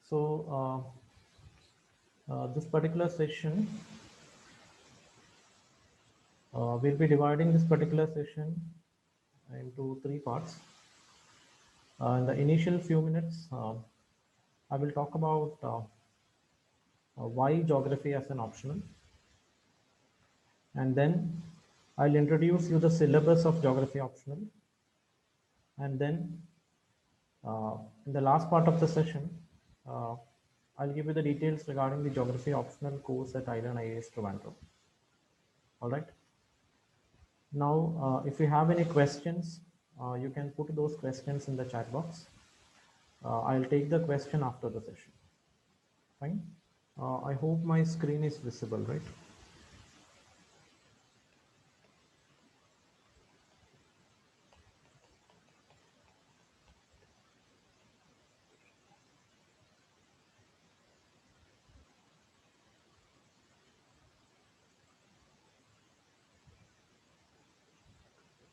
So this particular session, we'll be dividing this particular session into three parts. In the initial few minutes, I will talk about why geography as an optional, and then I'll introduce you the syllabus of geography optional, and then in the last part of the session, uh, I'll give you the details regarding the geography optional course at Island IAS Trivandrum. All right. Now, if you have any questions, you can put those questions in the chat box. I'll take the question after the session. Fine. I hope my screen is visible, right?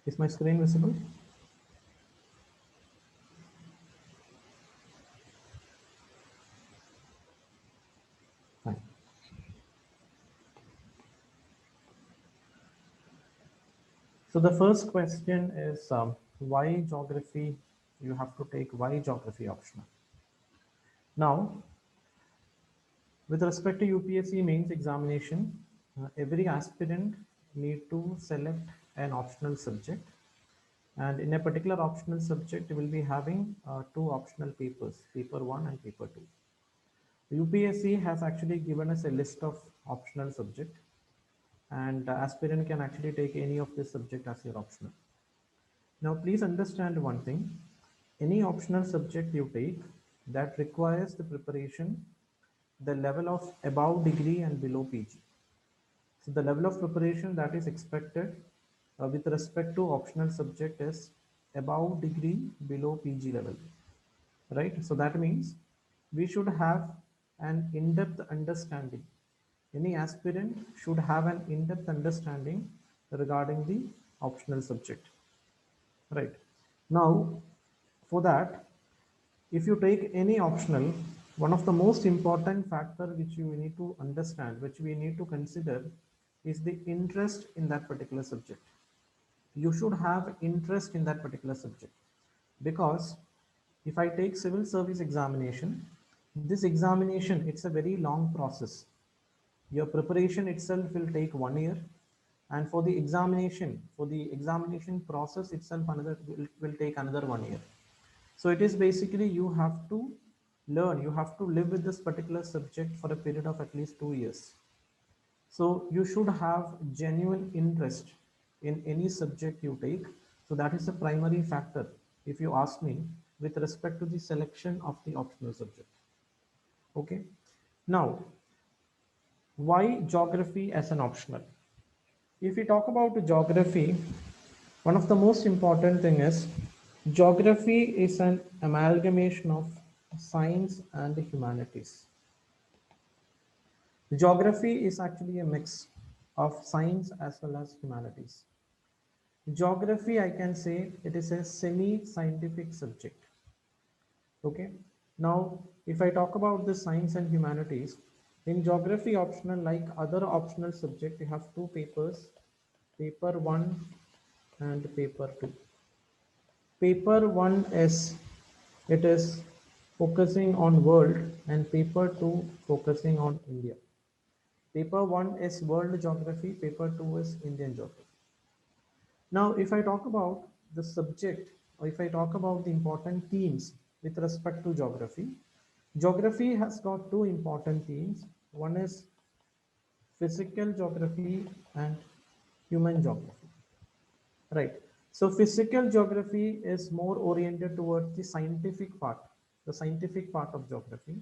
Is my screen visible? Fine. So the first question is why geography? You have to take why geography optional. Now, with respect to UPSC mains examination, every aspirant need to select an optional subject, and in a particular optional subject, we will be having two optional papers, paper 1 and paper 2. UPSC has actually given us a list of optional subject, and the aspirant can actually take any of this subject as your optional. Now, please understand one thing. Any optional subject you take that requires the preparation, the level of above degree and below PG. So the level of preparation that is expected with respect to optional subject is above degree, below PG level, right? So that means we should have an in-depth understanding. Any aspirant should have an in-depth understanding regarding the optional subject, right? Now, for that, if you take any optional, one of the most important factor which you need to understand, which we need to consider, is the interest in that particular subject. You should have interest in that particular subject, because if I take civil service examination, this examination, it's a very long process. Your preparation itself will take 1 year, and for the examination process itself another will take another 1 year. So it is basically you have to learn, you have to live with this particular subject for a period of at least 2 years. So you should have genuine interest in any subject you take. So that is the primary factor, if you ask me, with respect to the selection of the optional subject. Okay. Now, why geography as an optional? If we talk about geography, one of the most important thing is geography is an amalgamation of science and humanities. Geography is actually a mix of science as well as humanities. Geography, I can say it is a semi-scientific subject. Okay. Now, if I talk about the science and humanities, in geography optional, like other optional subject, you have two papers, paper 1 and paper 2. Paper 1 is, it is focusing on world, and paper 2 focusing on India. Paper 1 is world geography, paper 2 is Indian geography. Now, if I talk about the subject, or if I talk about the important themes with respect to geography, geography has got two important themes. One is physical geography and human geography, right? So physical geography is more oriented towards the scientific part of geography,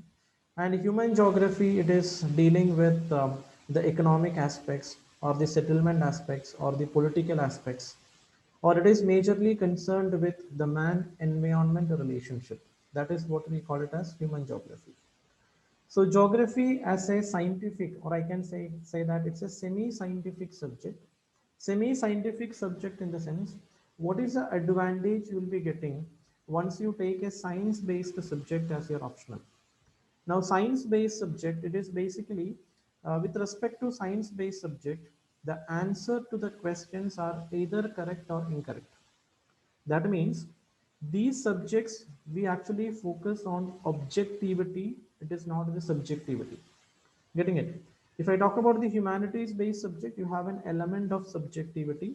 and human geography, it is dealing with the economic aspects or the settlement aspects or the political aspects, or it is majorly concerned with the man-environment relationship. That is what we call it as human geography. So geography as a scientific, or I can say that it's a semi-scientific subject. Semi-scientific subject in the sense, what is the advantage you will be getting once you take a science-based subject as your optional? Now, science-based subject, it is basically, with respect to science-based subject, the answer to the questions are either correct or incorrect. That means these subjects, we actually focus on objectivity, it is not the subjectivity. Getting it? If I talk about the humanities based subject, you have an element of subjectivity.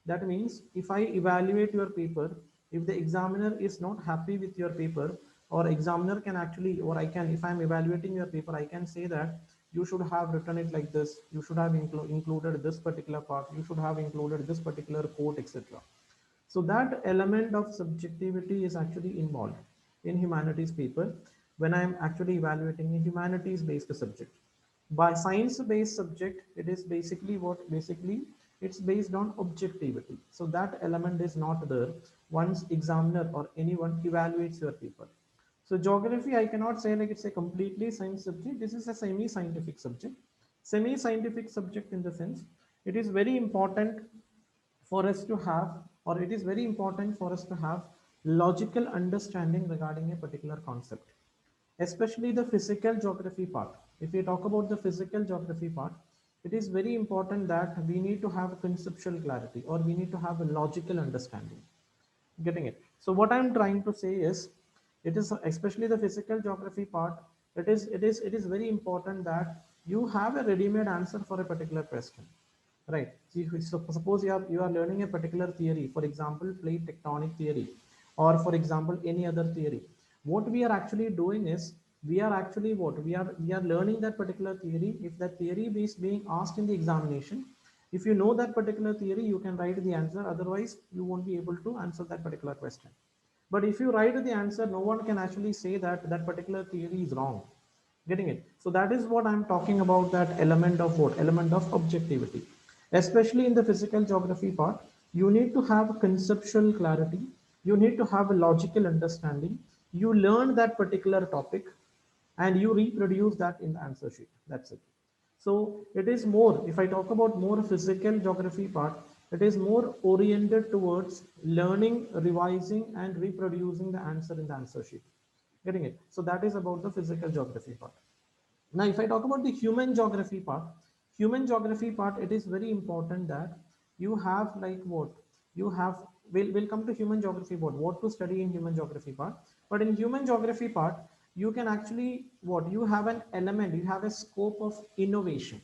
That means if I evaluate your paper, if the examiner is not happy with your paper, or examiner can actually, or I can, if I'm evaluating your paper, I can say that you should have written it like this, you should have included this particular part, you should have included this particular quote, etc. So that element of subjectivity is actually involved in humanities paper when I'm actually evaluating a humanities based subject. By science based subject, it is basically what, basically it's based on objectivity. So that element is not there once examiner or anyone evaluates your paper. So geography, I cannot say like it's a completely science subject. This is a semi-scientific subject. Semi-scientific subject in the sense, it is very important for us to have, or it is very important for us to have logical understanding regarding a particular concept, especially the physical geography part. If we talk about the physical geography part, it is very important that we need to have conceptual clarity, or we need to have a logical understanding. Getting it? So what I'm trying to say is, it is especially the physical geography part, it is very important that you have a ready-made answer for a particular question, right? So suppose you are learning a particular theory, for example plate tectonic theory, or for example any other theory. What we are actually doing is, we are actually what we are learning that particular theory. If that theory is being asked in the examination, if you know that particular theory, you can write the answer. Otherwise, you won't be able to answer that particular question. But if you write the answer, no one can actually say that that particular theory is wrong. Getting it? So that is what I'm talking about, that element of what? Element of objectivity. Especially in the physical geography part, you need to have conceptual clarity. You need to have a logical understanding. You learn that particular topic and you reproduce that in the answer sheet. That's it. So it is more, if I talk about more physical geography part, it is more oriented towards learning, revising, and reproducing the answer in the answer sheet. Getting it? So that is about the physical geography part. Now, if I talk about the human geography part, it is very important that you have like what you have. We'll come to human geography part, what to study in human geography part. But in human geography part, you can actually what you have an element, you have a scope of innovation.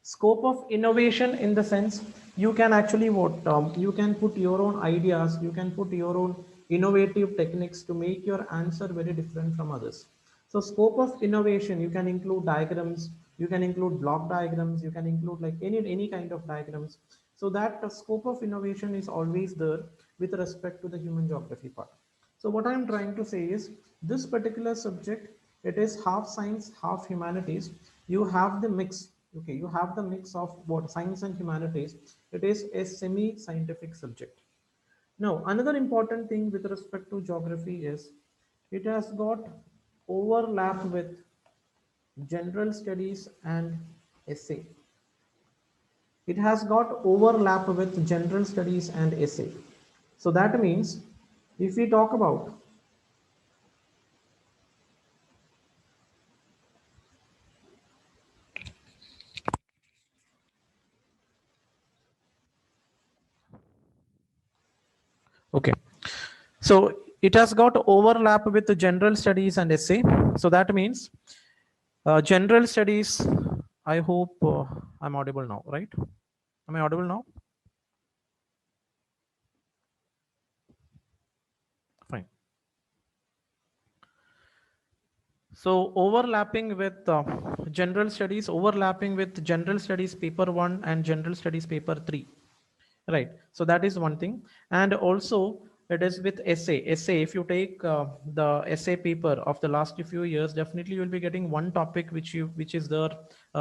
Scope of innovation in the sense, you can actually what you can put your own ideas, you can put your own innovative techniques to make your answer very different from others. So scope of innovation, you can include diagrams, you can include block diagrams, you can include like any kind of diagrams. So that scope of innovation is always there with respect to the human geography part. So what I'm trying to say is, this particular subject, it is half science, half humanities. You have the mix. Okay, you have the mix of what science and humanities. It is a semi-scientific subject. Now, another important thing with respect to geography is, it has got overlap with general studies and essay. It has got overlap with general studies and essay. So that means, if we talk about, okay, so it has got overlap with the general studies and essay. So that means general studies, I hope I'm audible now, right? Am I audible now? Fine. So overlapping with general studies paper 1 and general studies paper 3. Right. So that is one thing. And also it is with essay. Essay, if you take the essay paper of the last few years, definitely you will be getting one topic which is there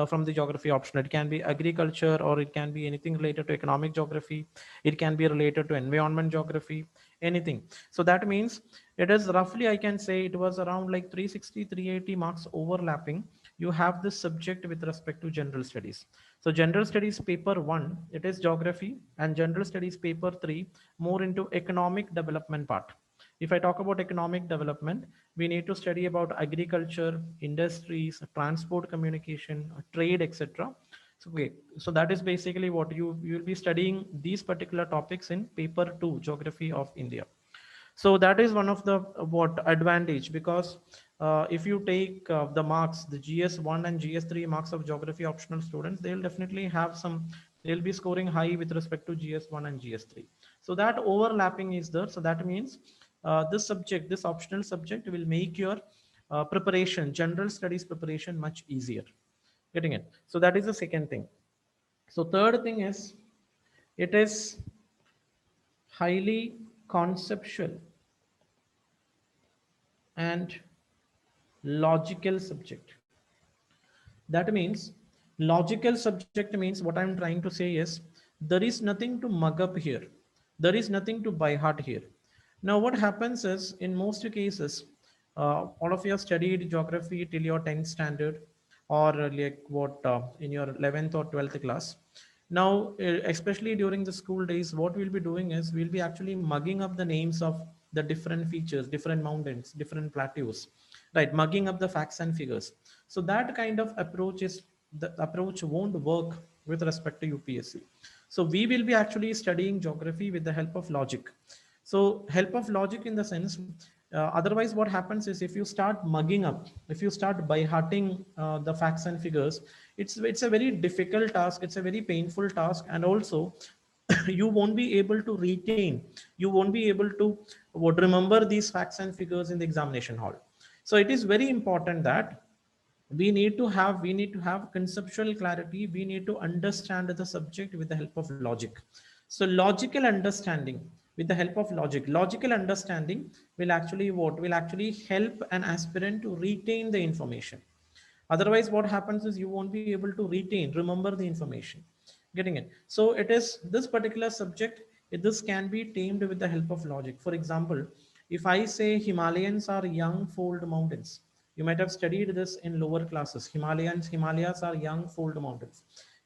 from the geography option. It can be agriculture, or it can be anything related to economic geography. It can be related to environment geography, anything. So that means it is roughly, I can say it was around like 360, 380 marks overlapping. You have this subject with respect to general studies. So general studies paper 1, it is geography, and general studies paper 3, more into economic development part. If I talk about economic development, we need to study about agriculture, industries, transport, communication, trade, etc. So, okay, so that is basically what you will be studying these particular topics in paper 2, Geography of India. So that is one of the what advantage, because if you take the marks, the GS1 and GS3 marks of geography optional students, they'll definitely have some, they'll be scoring high with respect to GS1 and GS3. So that overlapping is there. So that means this subject, this optional subject will make your preparation, general studies preparation much easier. Getting it? So that is the second thing. So third thing is, it is highly conceptual and logical subject. That means logical subject means, what I'm trying to say is, there is nothing to mug up here. There is nothing to by heart here. Now, what happens is, in most cases, all of you have studied geography till your 10th standard, or like what in your 11th or 12th class. Now, especially during the school days, what we'll be doing is, we'll be actually mugging up the names of the different features, different mountains, different plateaus, right? Mugging up the facts and figures. So that kind of approach is, the approach won't work with respect to UPSC. So we will be actually studying geography with the help of logic. So help of logic in the sense, otherwise what happens is, if you start mugging up, if you start by hearting the facts and figures, it's a very difficult task, it's a very painful task, and also you won't be able to retain, you won't be able to what remember these facts and figures in the examination hall. So it is very important that we need to have conceptual clarity, we need to understand the subject with the help of logic. So logical understanding, with the help of logical understanding will actually what will actually help an aspirant to retain the information. Otherwise what happens is, you won't be able to retain, remember the information. Getting it? So it is this particular subject, this can be tamed with the help of logic. For example, if I say Himalayans are young fold mountains, you might have studied this in lower classes. Himalayas are young fold mountains.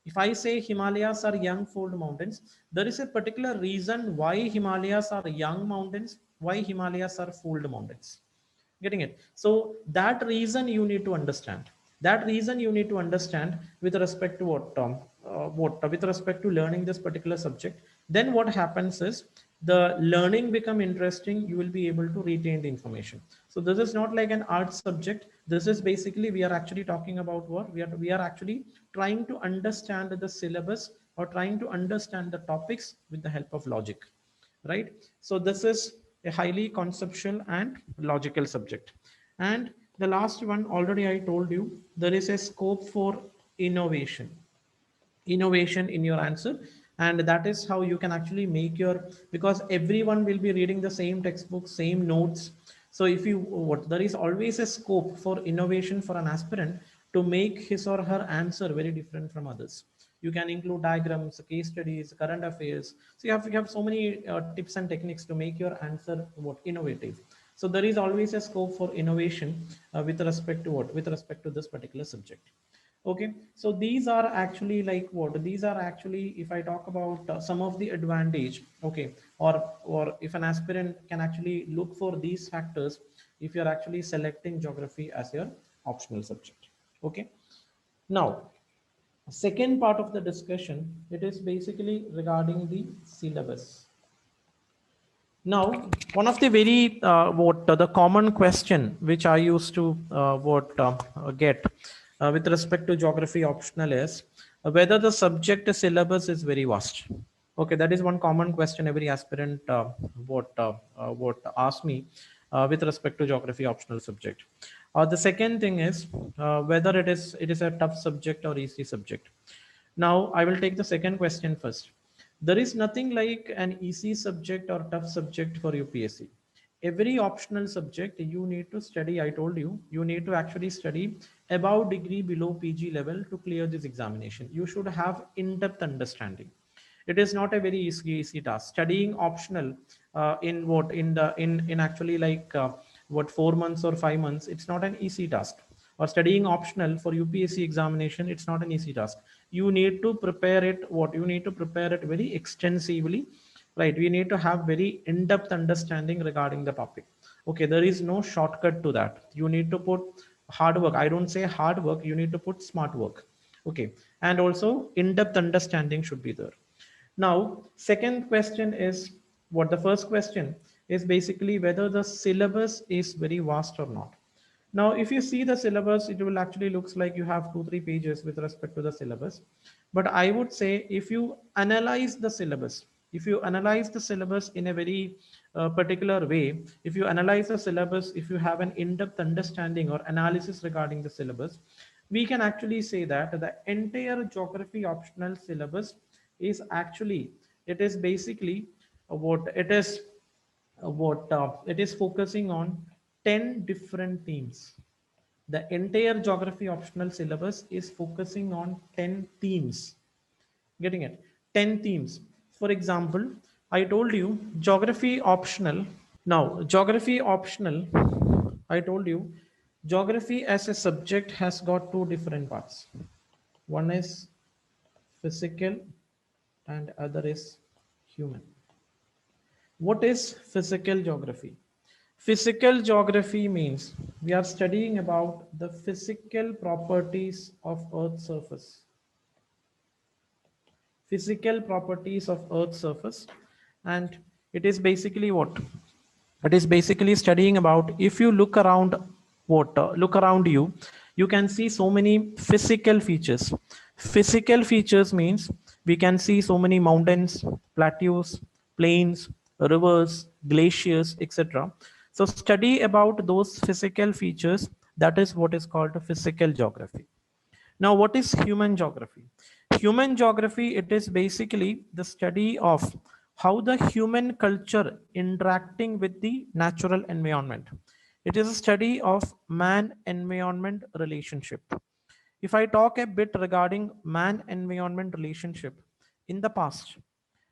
If I say Himalayas are young fold mountains, there is a particular reason why Himalayas are young mountains, why Himalayas are fold mountains. Getting it? So that reason you need to understand, that reason you need to understand with respect to what with respect to learning this particular subject. Then what happens is, the learning become interesting, you will be able to retain the information. So this is not like an art subject, this is basically, we are actually talking about what we are actually trying to understand the syllabus, or trying to understand the topics with the help of logic, right? So this is a highly conceptual and logical subject. And the last one, already I told you, there is a scope for innovation, innovation in your answer. And that is how you can actually make your, because everyone will be reading the same textbook, same notes. So if you what there is always a scope for innovation for an aspirant to make his or her answer very different from others. You can include diagrams, case studies, current affairs. So you have so many tips and techniques to make your answer what innovative. So there is always a scope for innovation with respect to what with respect to this particular subject. Okay, so these are actually like what these are actually, if I talk about some of the advantage, okay, or if an aspirant can actually look for these factors if you're actually selecting geography as your optional subject. Okay, now second part of the discussion, it is basically regarding the syllabus. Now, one of the very what the common question which I used to what get with respect to geography optional is whether the subject syllabus is very vast. Okay, that is one common question every aspirant what ask me with respect to geography optional subject. The second thing is whether it is a tough subject or easy subject. Now, I will take the second question first. There is nothing like an easy subject or tough subject for UPSC. Every optional subject you need to study, I told you, you need to actually study above degree below PG level to clear this examination. You should have in-depth understanding. It is not a very easy task. Studying optional in what in actually like what 4 months or 5 months, it's not an easy task. Or studying optional for UPSC examination, it's not an easy task. You need to prepare it, what you need to prepare it very extensively, right? We need to have very in-depth understanding regarding the topic. Okay, there is no shortcut to that. You need to put hard work. I don't say hard work, you need to put smart work. Okay, and also in-depth understanding should be there. Now second question is, what the first question is basically whether the syllabus is very vast or not. Now, if you see the syllabus, it will actually looks like you have 2-3 pages with respect to the syllabus. But I would say if you analyze the syllabus, if you analyze the syllabus in a very particular way, if you analyze the syllabus, if you have an in-depth understanding or analysis regarding the syllabus, we can actually say that the entire geography optional syllabus is actually, it is basically what it is, what it is focusing on 10 different themes. The entire geography optional syllabus is focusing on 10 themes. Getting it? 10 themes. For example, I told you geography optional. Now, geography optional, I told you geography as a subject has got two different parts. One is physical and other is human. What is physical geography? Physical geography means we are studying about the physical properties of Earth's surface. Physical properties of Earth's surface. And it is basically what? It is basically studying about, if you look around, look around you, you can see so many physical features. Physical features means we can see so many mountains, plateaus, plains, rivers, glaciers, etc. So study about those physical features, that is what is called physical geography. Now, what is human geography? Human geography, it is basically the study of how the human culture interacting with the natural environment. It is a study of man-environment relationship. If I talk a bit regarding man-environment relationship, in the past,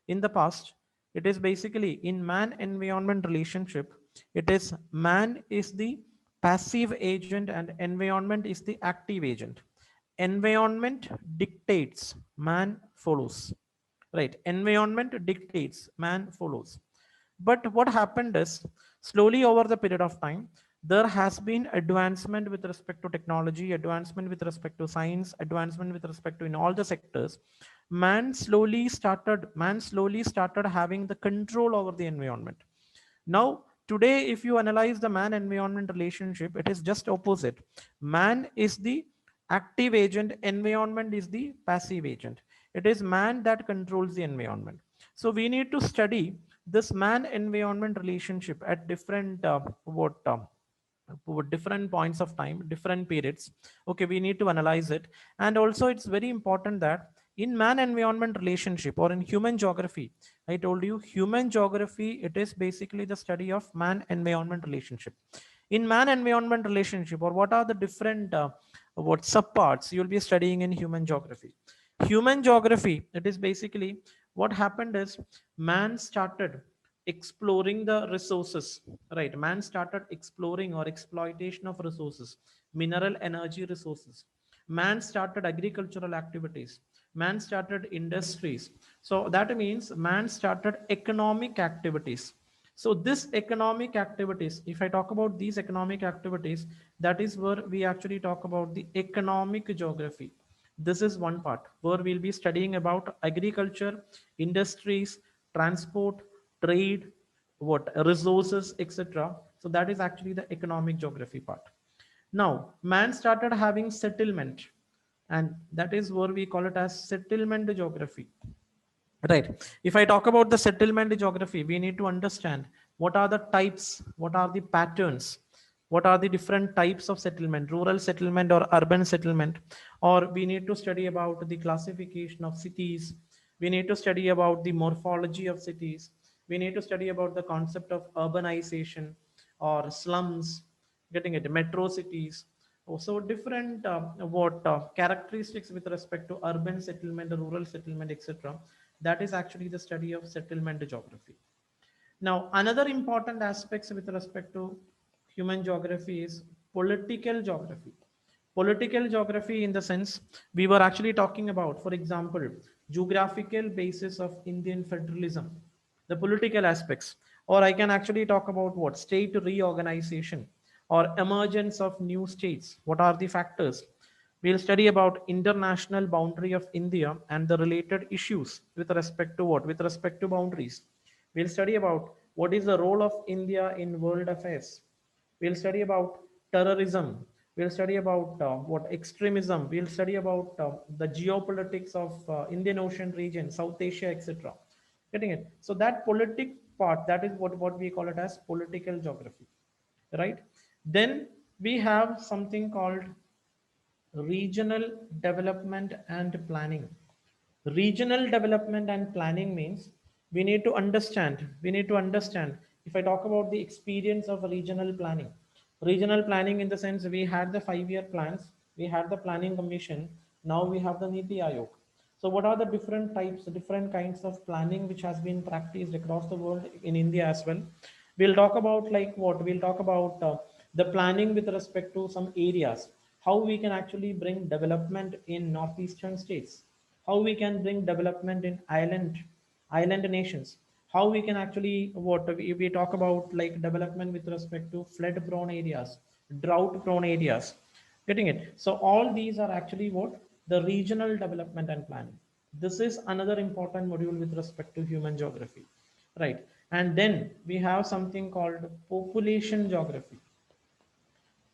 in the past, it is basically in man-environment relationship, it is man is the passive agent and environment is the active agent. Environment dictates, man follows. Right? Environment dictates, man follows. But what happened is, slowly over the period of time, there has been advancement with respect to technology, advancement with respect to science, advancement with respect to in all the sectors. Man slowly started having the control over the environment. Now, today, if you analyze the man environment relationship, it is just opposite. Man is the active agent, environment is the passive agent. It is man that controls the environment. So we need to study this man environment relationship at different different points of time, different periods. Okay, we need to analyze it. And also it's very important that in man environment relationship or in human geography, I told you human geography, it is basically the study of man environment relationship. In man environment relationship, or what are the different what subparts you'll be studying in human geography. Human geography, it is basically what happened is man started exploring the resources, right? Man started exploring or exploitation of resources, mineral energy resources. Man started agricultural activities, man started industries. So that means man started economic activities. So this economic activities, if I talk about these economic activities, that is where we actually talk about the economic geography. This is one part where we'll be studying about agriculture, industries, transport, trade, what resources, etc. So that is actually the economic geography part. Now, man started having settlement, and that is where we call it as settlement geography. Right. If I talk about the settlement geography, we need to understand what are the types, what are the patterns, what are the different types of settlement, rural settlement or urban settlement, or we need to study about the classification of cities. We need to study about the morphology of cities. We need to study about the concept of urbanization or slums, getting it, metro cities. So different what characteristics with respect to urban settlement, rural settlement, etc. That is actually the study of settlement geography. Now, another important aspects with respect to human geography is political geography. Political geography, in the sense we were actually talking about, for example, geographical basis of Indian federalism. the political aspects, or I can actually talk about what state reorganization or emergence of new states. What are the factors? We'll study about international boundary of India and the related issues with respect to what? With respect to boundaries. We'll study about what is the role of India in world affairs. We'll study about terrorism. We'll study about what extremism. We'll study about the geopolitics of Indian Ocean region, South Asia, etc. Getting it? So that politic part, that is what we call it as political geography, right? Then we have something called regional development and planning. Regional development and planning means we need to understand if I talk about the experience of regional planning in the sense we had the 5 year plans, we had the planning commission, now we have the Niti Aayog. So what are the different types, different kinds of planning which has been practiced across the world, in India as well? We'll talk about like what we'll talk about the planning with respect to some areas, how we can actually bring development in northeastern states, how we can bring development in island nations, how we can actually what we talk about like development with respect to flood prone areas, drought prone areas. Getting it? So all these are actually what the regional development and planning. This is another important module with respect to human geography, right? And then we have something called population geography.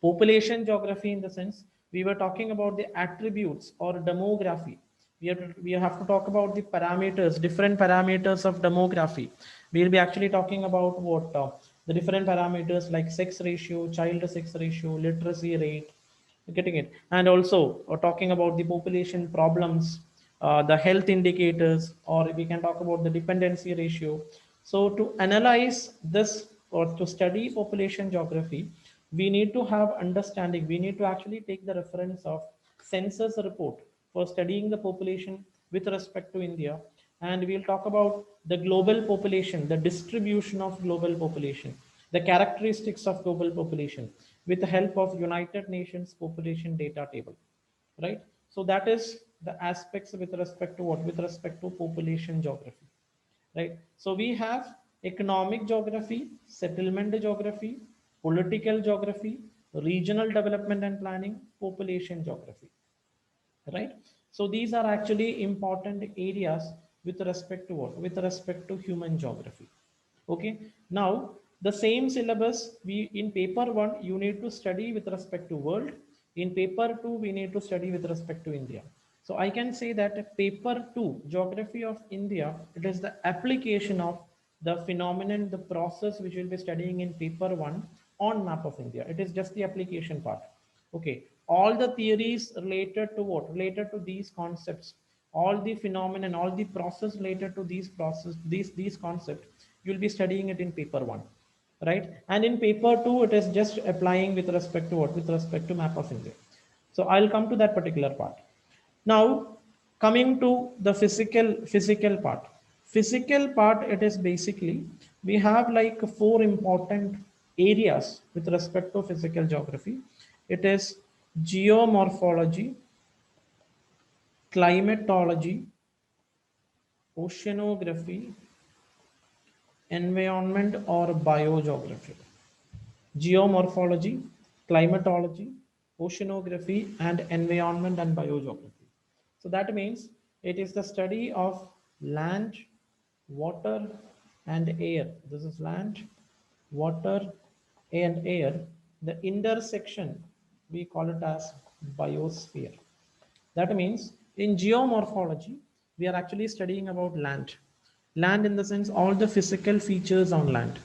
Population geography in the sense we were talking about the attributes or demography. We have to talk about the parameters, different parameters of demography. We'll be actually talking about what the different parameters like sex ratio, child sex ratio, literacy rate. Getting it? And also talking about the population problems, the health indicators, or we can talk about the dependency ratio. So to analyze this or to study population geography, we need to have understanding. We need to actually take the reference of census report for studying the population with respect to India. And we'll talk about the global population, the distribution of global population, the characteristics of global population with the help of United Nations population data table, right? So that is the aspects with respect to what? With respect to population geography, right? So we have economic geography, settlement geography, political geography, regional development and planning, population geography, right? So these are actually important areas with respect to what? With respect to human geography. Okay. Now the same syllabus, we in paper 1 you need to study with respect to world, in paper 2 we need to study with respect to India. So I can say that paper 2 geography of India, it is the application of the phenomenon, the process which we'll be studying in paper 1 on map of India. It is just the application part. Okay, all the theories related to what? Related to these concepts, all the phenomenon, all the process related to these concepts, you'll be studying it in paper 1, right? And in paper 2 it is just applying with respect to what? With respect to map of India. So I'll come to that particular part. Now coming to the physical part. Physical part, it is basically we have like four important areas with respect to physical geography. It is geomorphology, climatology, oceanography, environment or biogeography. Geomorphology, climatology, oceanography, and environment and biogeography. So that means it is the study of land, water, and air. This is land, water, and air. The intersection, we call it as biosphere. That means in geomorphology, we are actually studying about land. Land in the sense all the physical features on land.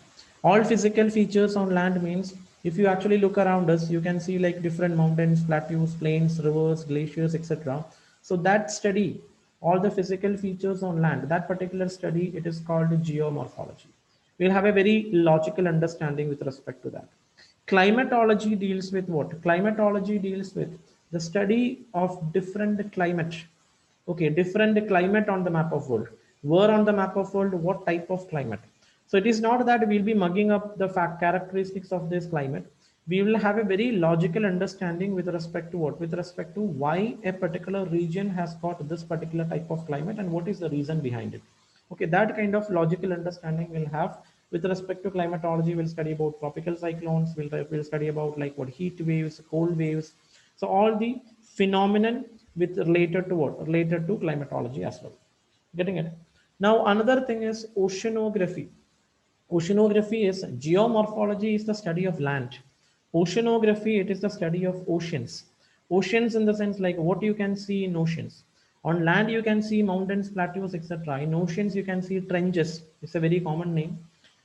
All physical features on land means if you actually look around us, you can see like different mountains, plateaus, plains, rivers, glaciers, etc. So that study, all the physical features on land, that particular study, it is called geomorphology. We'll have a very logical understanding with respect to that. Climatology deals with what? Climatology deals with the study of different climate. Okay, different climate on the map of world. Where on the map of world, what type of climate? So it is not that we'll be mugging up the fact characteristics of this climate. We will have a very logical understanding with respect to what? With respect to why a particular region has got this particular type of climate and what is the reason behind it. Okay, that kind of logical understanding we'll have. With respect to climatology, we'll study about tropical cyclones, we'll study about like what heat waves, cold waves. So all the phenomenon with related to what? Related to climatology as well. Getting it? Now another thing is oceanography. Oceanography is geomorphology is the study of land. Oceanography, it is the study of oceans. Oceans in the sense like what you can see in oceans. On land you can see mountains, plateaus, etc. In oceans you can see trenches. It's a very common name.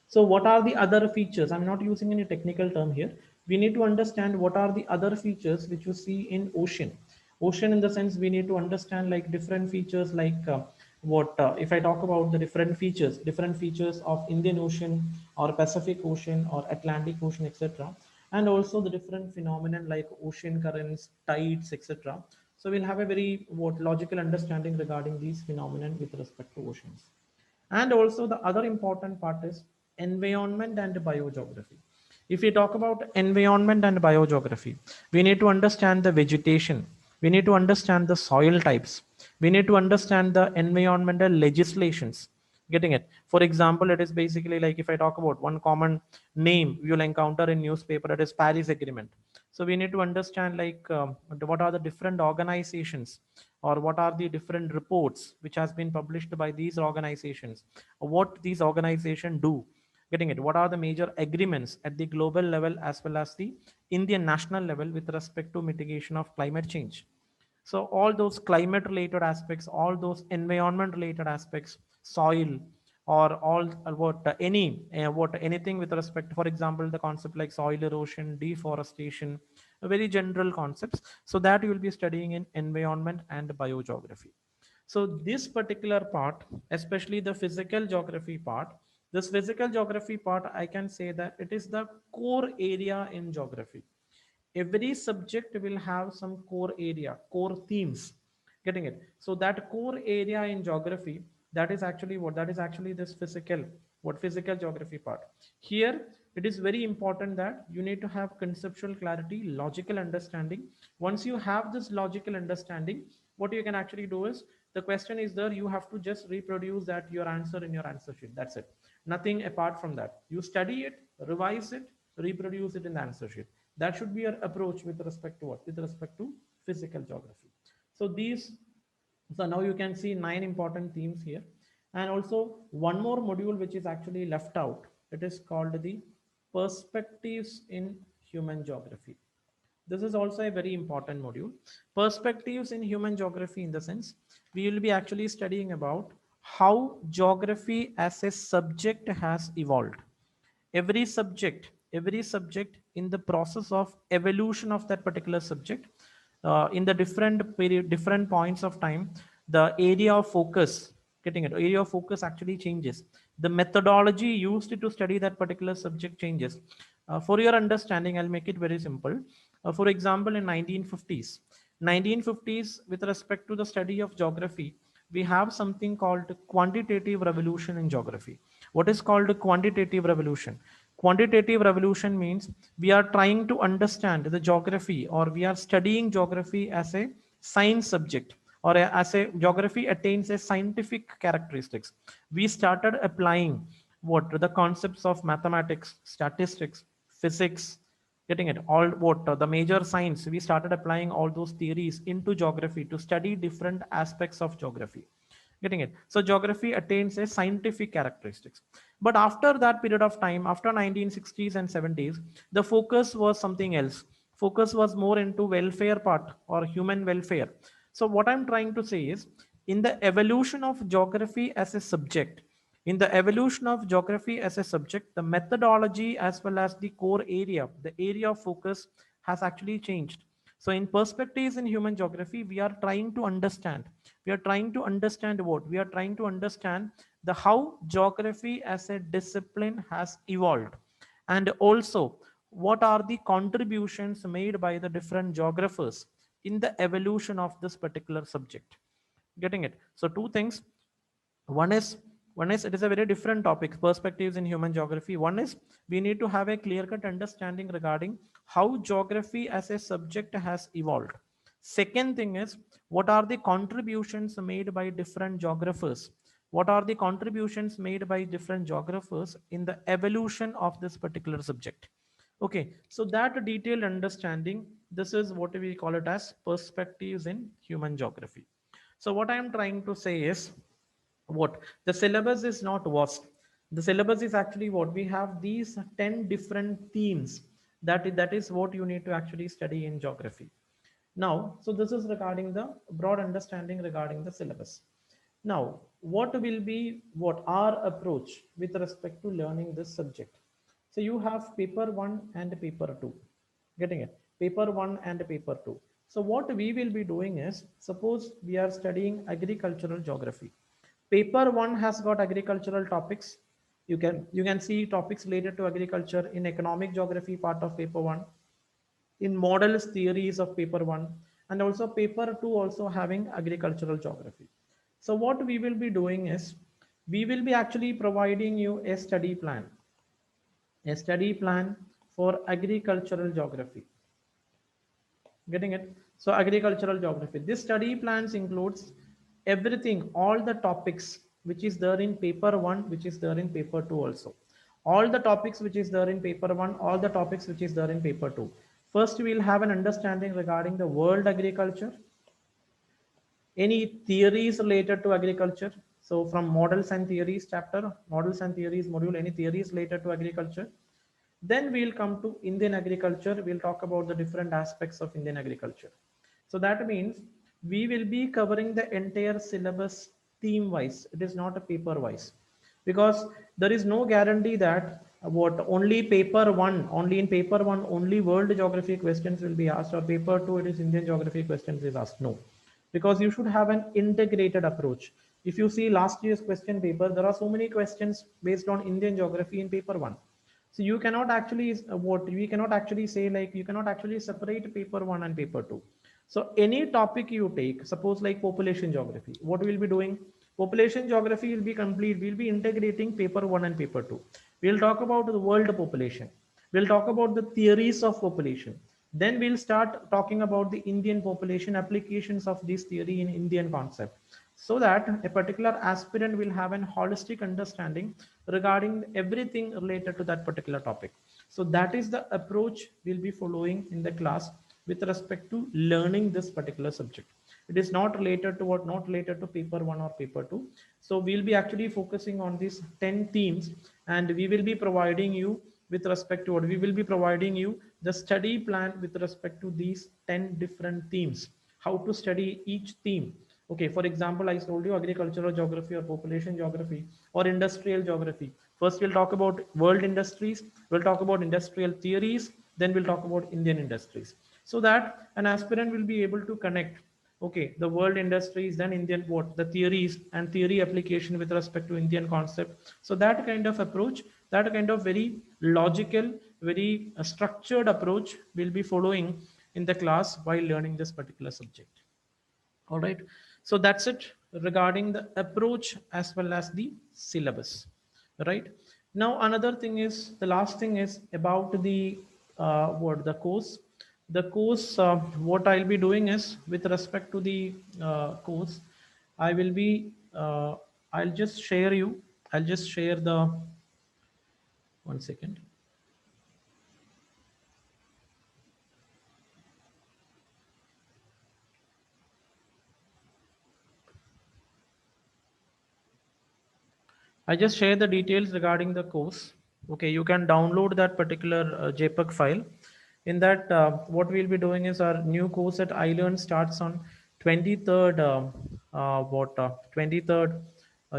So what are the other features? I'm not using any technical term here. We need to understand what are the other features which you see in ocean. Ocean in the sense we need to understand like different features like what if I talk about the different features of Indian Ocean or Pacific Ocean or Atlantic Ocean, etc. And also the different phenomenon like ocean currents, tides, etc. So we'll have a very what logical understanding regarding these phenomenon with respect to oceans. And also the other important part is environment and biogeography. If we talk about environment and biogeography, we need to understand the vegetation, we need to understand the soil types, we need to understand the environmental legislations. Getting it? For example, it is basically like if I talk about one common name you'll encounter in newspaper, it is Paris Agreement. So we need to understand like what are the different organizations or what are the different reports which has been published by these organizations, what these organizations do. Getting it? What are the major agreements at the global level as well as the Indian national level with respect to mitigation of climate change. So all those climate related aspects, all those environment related aspects, soil, or all what any what anything with respect, for example, the concept like soil erosion, deforestation, very general concepts. So that you will be studying in environment and biogeography. So this particular part, especially the physical geography part, this physical geography part, I can say that it is the core area in geography. Every subject will have some core area, core themes. Getting it? So that core area in geography, that is actually what? That is actually this physical, what physical geography part. Here, it is very important that you need to have conceptual clarity, logical understanding. Once you have this logical understanding, what you can actually do is the question is there, you have to just reproduce that your answer in your answer sheet. That's it. Nothing apart from that. You study it, revise it, reproduce it in the answer sheet. That should be your approach with respect to what? With respect to physical geography. So these, so now you can see 9 important themes here. And also one more module which is actually left out. It is called the perspectives in human geography. This is also a very important module. Perspectives in human geography, in the sense, we will be actually studying about how geography as a subject has evolved. Every subject in the process of evolution of that particular subject, in the different period, different points of time, the area of focus, getting it, area of focus actually changes. The methodology used to study that particular subject changes. For your understanding, I'll make it very simple. For example, in 1950s, with respect to the study of geography, we have something called quantitative revolution in geography. What is called a quantitative revolution? Quantitative revolution means we are trying to understand the geography, or we are studying geography as a science subject, or as a geography attains a scientific characteristics. We started applying what the concepts of mathematics, statistics, physics, getting it, all what the major science, we started applying all those theories into geography to study different aspects of geography. Getting it? So geography attains a scientific characteristics. But after that period of time, after 1960s and 70s, the focus was something else. Focus was more into welfare part or human welfare. So what I'm trying to say is, in the evolution of geography as a subject, in the evolution of geography as a subject, the methodology as well as the core area, the area of focus has actually changed. So in perspectives in human geography, we are trying to understand. We are trying to understand what? We are trying to understand the how geography as a discipline has evolved. And also, what are the contributions made by the different geographers in the evolution of this particular subject. Getting it? So two things. One is one is it is a very different topic, perspectives in human geography. One is we need to have a clear cut understanding regarding how geography as a subject has evolved. Second thing is, what are the contributions made by different geographers What are the contributions made by different geographers in the evolution of this particular subject? Okay, so that detailed understanding, this is what we call it as perspectives in human geography. So what I am trying to say is, what the syllabus is not vast. The syllabus is actually what we have these 10 different themes, that is what you need to actually study in geography. Now, so this is regarding the broad understanding regarding the syllabus. Now, what will be what our approach with respect to learning this subject? So you have paper 1 and paper 2. Getting it? Paper 1 and paper 2. So what we will be doing is, suppose we are studying agricultural geography. Paper 1 has got agricultural topics. You can see topics related to agriculture in economic geography part of paper 1, in models theories of paper 1, and also paper 2 also having agricultural geography. So what we will be doing is, we will be actually providing you a study plan for agricultural geography. Getting it? So agricultural geography, this study plans includes everything, all the topics which is there in paper 1, which is there in paper 2 also. All the topics which is there in paper 1, all the topics which is there in paper 2. First we will have an understanding regarding the world agriculture, any theories related to agriculture. So from models and theories chapter, models and theories module, any theories related to agriculture. Then we'll come to Indian agriculture. We'll talk about the different aspects of Indian agriculture. So that means we will be covering the entire syllabus theme wise. It is not a paper wise, because there is no guarantee that what only paper one, only in paper one, only world geography questions will be asked, or paper two, it is Indian geography questions is asked. No, because you should have an integrated approach. If you see last year's question paper, there are so many questions based on Indian geography in paper one. So you cannot actually what we cannot actually say, like you cannot actually separate paper 1 and paper 2. So any topic you take, suppose like population geography, what we'll be doing, population geography will be complete, we'll be integrating paper 1 and paper 2. We'll talk about the world population, we'll talk about the theories of population, then we'll start talking about the Indian population, applications of this theory in Indian concept, so that a particular aspirant will have an holistic understanding regarding everything related to that particular topic. So that is the approach we'll be following in the class with respect to learning this particular subject. It is not related to what, not related to paper 1 or paper 2. So we'll be actually focusing on these 10 themes, and we will be providing you with respect to what, we will be providing you the study plan with respect to these 10 different themes, how to study each theme. Okay, for example, I told you agricultural geography or population geography or industrial geography. First, we'll talk about world industries, we'll talk about industrial theories, then we'll talk about Indian industries. So that an aspirant will be able to connect, okay, the world industries, then Indian what, the theories and theory application with respect to Indian concept. So that kind of approach, that kind of very logical, very structured approach will be following in the class while learning this particular subject. All right, so that's it regarding the approach as well as the syllabus. Right, now another thing is, the last thing is about the what, the course. The course, what I'll be doing is, with respect to the course, I will be I'll just share you, I'll just share the, one second. I just share the details regarding the course. Okay, you can download that particular JPEG file. In that, what we'll be doing is, our new course at iLearn starts on 23rd, 23rd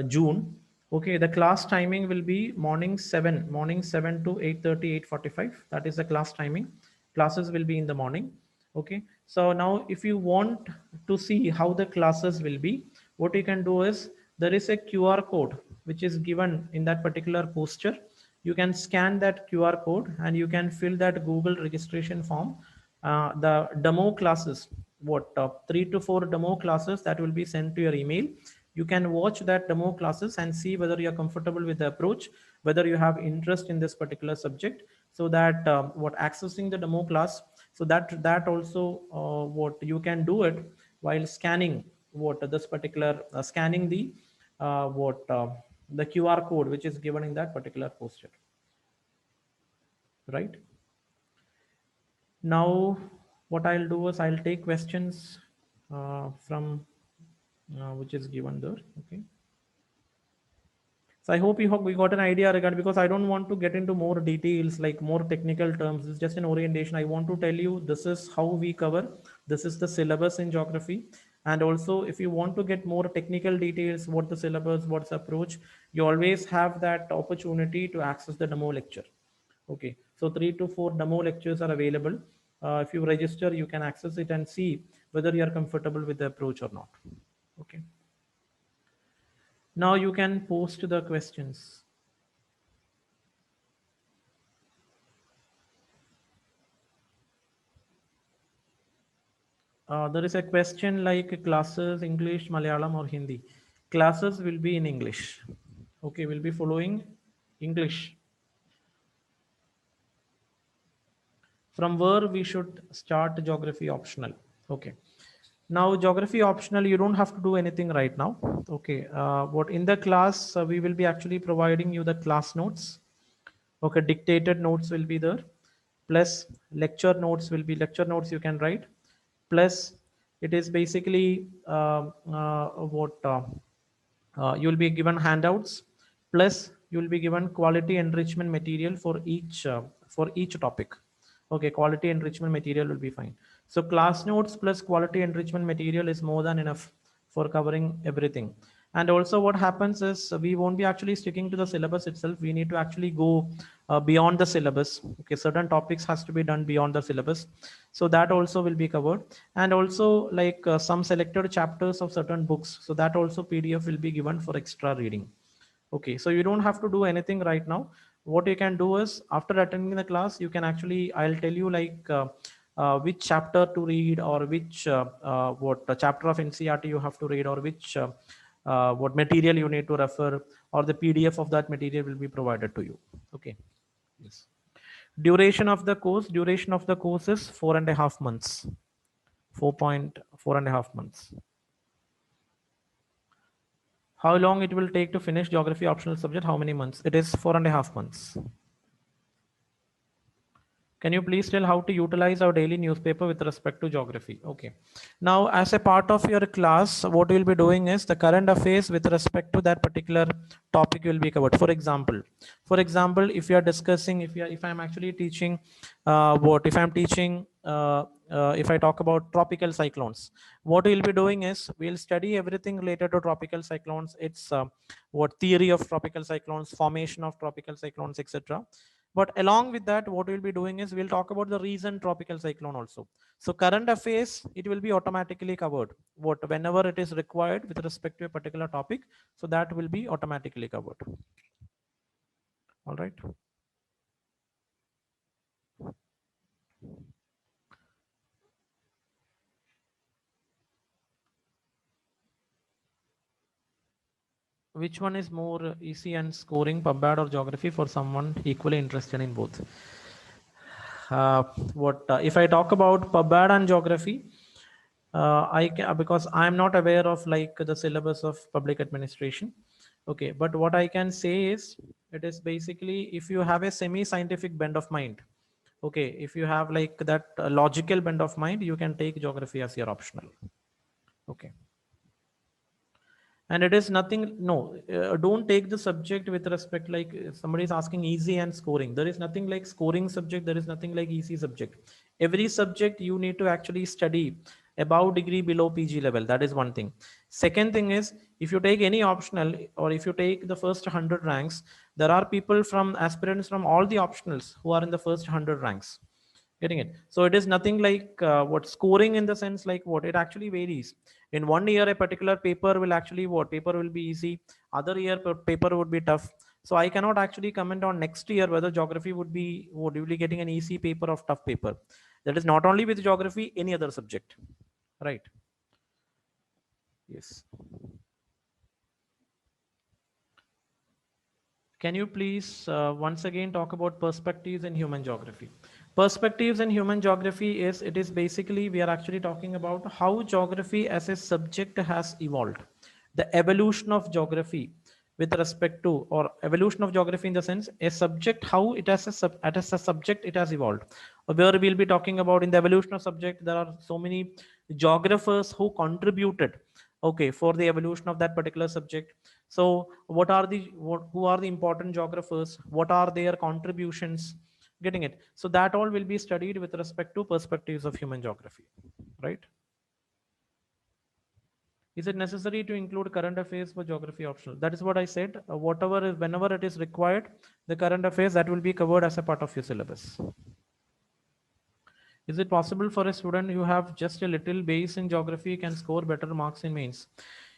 June. Okay, the class timing will be morning 7 to 8:30, 8:45. That is the class timing. Classes will be in the morning. Okay, so now if you want to see how the classes will be, what you can do is, there is a QR code which is given in that particular poster. You can scan that QR code and you can fill that Google registration form. The demo classes, what, 3 to 4 demo classes that will be sent to your email. You can watch that demo classes and see whether you are comfortable with the approach, whether you have interest in this particular subject. So that what, accessing the demo class, so that also what you can do it while scanning what, this particular scanning the the QR code which is given in that particular poster, right? Now, what I'll do is I'll take questions from which is given there. Okay. So I hope we got an idea regarding, because I don't want to get into more details, like more technical terms. It's just an orientation. I want to tell you this is how we cover. This is the syllabus in geography. And also, if you want to get more technical details, what the syllabus, what's the approach, you always have that opportunity to access the demo lecture. Okay, so 3 to 4 demo lectures are available. If you register, you can access it and see whether you are comfortable with the approach or not. Okay. Now you can post the questions. There is a question like classes, English, Malayalam, or Hindi. Classes will be in English. Okay, we'll be following English. From where we should start geography optional. Okay. Now geography optional, you don't have to do anything right now. Okay. What in the class, we will be actually providing you the class notes. Okay, dictated notes will be there, plus lecture notes will be lecture notes you can write, plus it is basically you'll be given handouts, plus you'll be given quality enrichment material for each topic. Okay, quality enrichment material will be fine. So class notes plus quality enrichment material is more than enough for covering everything. And also what happens is we won't be actually sticking to the syllabus itself. We need to actually go beyond the syllabus. Okay, certain topics has to be done beyond the syllabus. So that also will be covered. And also like some selected chapters of certain books. So that also PDF will be given for extra reading. Okay, so you don't have to do anything right now. What you can do is after attending the class, you can actually, I'll tell you like which chapter to read, or which what chapter of NCERT you have to read, or which what material you need to refer, or the PDF of that material will be provided to you. Okay. Yes. Duration of the course is 4.5 months. 4.4.5 months. How long it will take to finish geography optional subject? How many months? It is 4.5 months. Can you please tell how to utilize our daily newspaper with respect to geography? Okay. Now, as a part of your class, what we'll be doing is the current affairs with respect to that particular topic will be covered. For example, if you are discussing, if I'm actually teaching, if I talk about tropical cyclones, what we'll be doing is we'll study everything related to tropical cyclones. It's what theory of tropical cyclones, formation of tropical cyclones, etc. But along with that, what we'll be doing is we'll talk about the recent tropical cyclone also. So current affairs, it will be automatically covered. Whenever it is required with respect to a particular topic, so that will be automatically covered. All right. Which one is more easy and scoring, PubBad or geography, for someone equally interested in both? If I talk about PubBad and geography, I can, because I'm not aware of like the syllabus of public administration. Okay, but what I can say is it is basically if you have a semi-scientific bent of mind. Okay, if you have like that logical bent of mind, you can take geography as your optional. Okay. And it is nothing, no, don't take the subject with respect like somebody is asking easy and scoring. There is nothing like scoring subject, there is nothing like easy subject. Every subject you need to actually study above degree, below PG level. That is one thing. Second thing is, if you take any optional, or if you take the first 100 ranks, there are people from aspirants from all the optionals who are in the first 100 ranks. Getting it? So it is nothing like what scoring in the sense like what it actually varies. In one year, a particular paper will actually paper will be easy. Other year paper would be tough. So I cannot actually comment on next year whether geography would you be getting an easy paper or tough paper. That is not only with geography, any other subject, right? Yes. Can you please once again talk about perspectives in human geography? Perspectives in human geography it is basically we are actually talking about how geography as a subject has evolved. the evolution of geography with respect to, or evolution of geography in the sense a subject, how it has as a subject it has evolved. Where we'll be talking about in the evolution of subject, there are so many geographers who contributed, okay, for the evolution of that particular subject. So what are the who are the important geographers, what are their contributions, getting it? So that all will be studied with respect to perspectives of human geography, right? Is it necessary to include current affairs for geography optional? That is what I said. Whatever is, whenever it is required, the current affairs that will be covered as a part of your syllabus. Is it possible for a student who have just a little base in geography can score better marks in mains?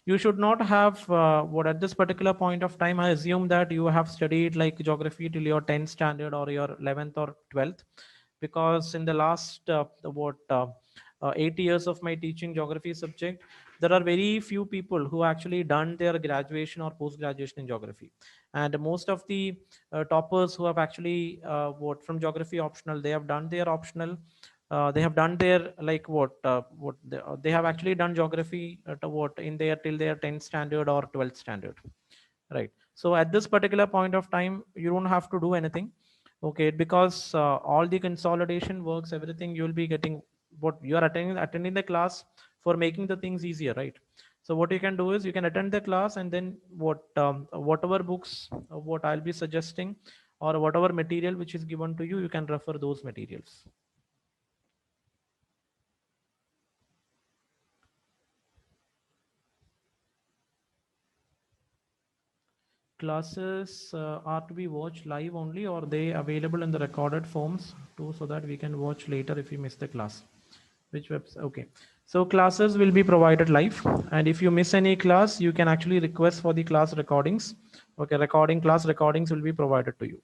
You should not have what at this particular point of time. I assume that you have studied like geography till your 10th standard or your 11th or 12th, because in the last 8 years of my teaching geography subject, there are very few people who actually done their graduation or post graduation in geography, and most of the toppers who have actually what from geography optional, they have done their optional, they have done their like they have actually done geography to what in their till their 10th standard or 12th standard, right? So at this particular point of time you don't have to do anything, okay, because all the consolidation works, everything you will be getting, what you are attending the class for making the things easier, right? So what you can do is you can attend the class, and then whatever books what I'll be suggesting, or whatever material which is given to you, you can refer those materials. Classes are to be watched live only, or they available in the recorded forms too, so that we can watch later if we miss the class? Which website? Okay, so classes will be provided live, and if you miss any class you can actually request for the class recordings. Okay, class recordings will be provided to you.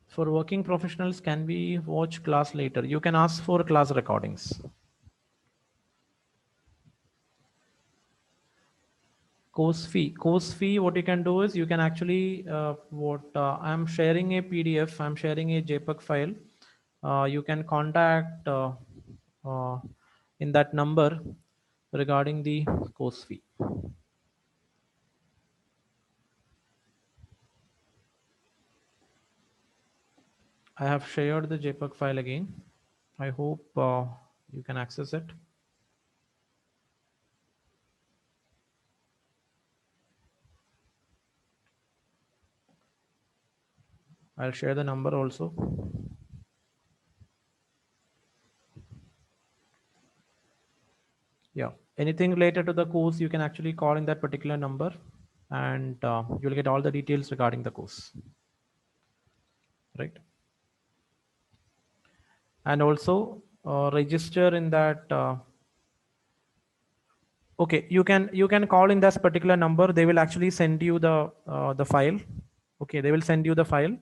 For working professionals, can we watch class later? You can ask for class recordings. Course fee, what you can do is you can actually I'm sharing a PDF, I'm sharing a JPEG file. You can contact uh, in that number regarding the course fee. I have shared the JPEG file again. I hope you can access it. I'll share the number also. Yeah, anything related to the course, you can actually call in that particular number, and you'll get all the details regarding the course, right? And also register in that. Okay, you can call in that particular number. They will actually send you the file. Okay, they will send you the file.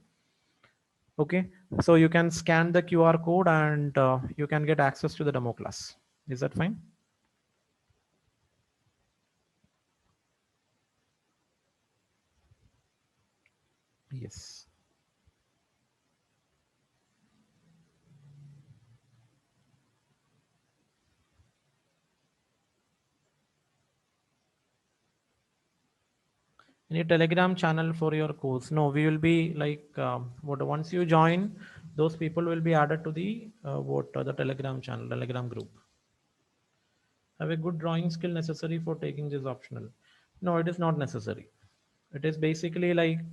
Okay, so you can scan the QR code, and you can get access to the demo class. Is that fine? Yes. Any Telegram channel for your course? No, we will be like once you join, those people will be added to the the Telegram channel, Telegram group. Have a good drawing skill necessary for taking this optional? No, it is not necessary. It is basically like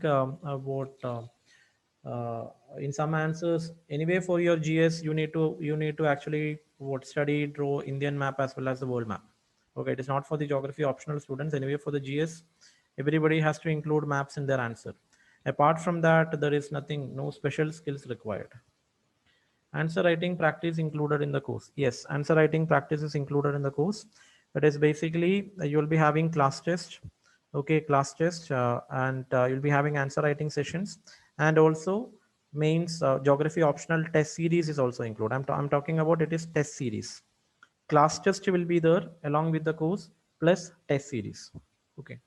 in some answers anyway. For your GS, you need to actually study, draw Indian map as well as the world map. Okay, it is not for the geography optional students. Anyway, for the GS, everybody has to include maps in their answer. Apart from that, there is nothing, no special skills required. Answer writing practice included in the course. Yes, answer writing practice is included in the course. It is basically you'll be having class test. Okay, class test, and you'll be having answer writing sessions, and also mains geography optional test series is also included. I'm talking about it is test series. Class test will be there along with the course plus test series. Okay.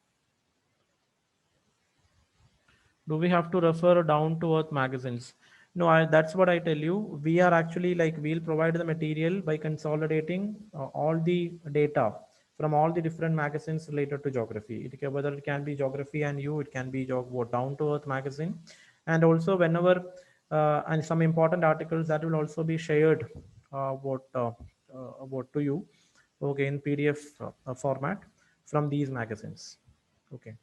Do we have to refer down to earth magazines? No, that's what I tell you. We are actually like, we'll provide the material by consolidating all the data from all the different magazines related to geography. Whether it can be Geography and You, it can be what, Down to Earth magazine. And also whenever and some important articles that will also be shared what to you, okay, in PDF format from these magazines. Okay.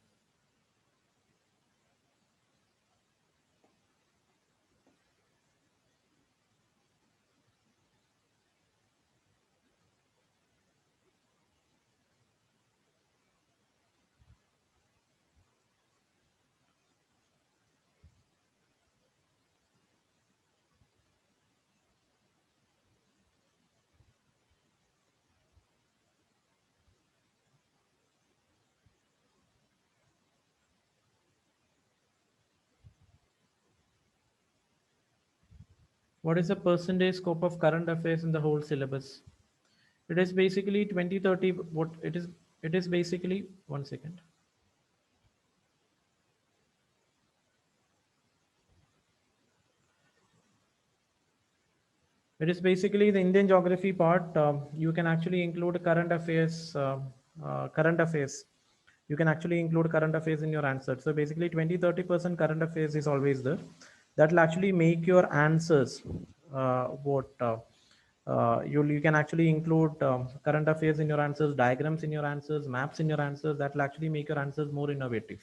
What is the percentage scope of current affairs in the whole syllabus? It is basically 2030. What it is basically, one second. It is basically the Indian geography part. You can actually include current affairs. Current affairs. You can actually include current affairs in your answer. So basically 20-30% current affairs is always there. That will actually make your answers you can actually include current affairs in your answers, diagrams in your answers, maps in your answers. That will actually make your answers more innovative.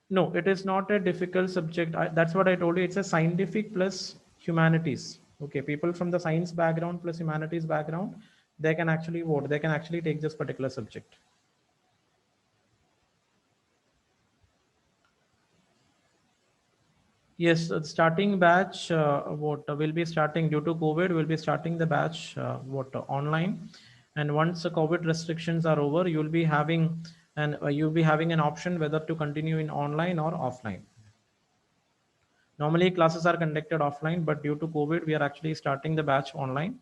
No, it is not a difficult subject. That's what I told you. It's a scientific plus humanities. Okay, people from the science background plus humanities background, they can actually vote. They can actually take this particular subject. Yes, starting batch. What will be starting due to COVID? Will be starting the batch online, and once the COVID restrictions are over, you'll be having an option whether to continue in online or offline. Normally classes are conducted offline, but due to COVID, we are actually starting the batch online.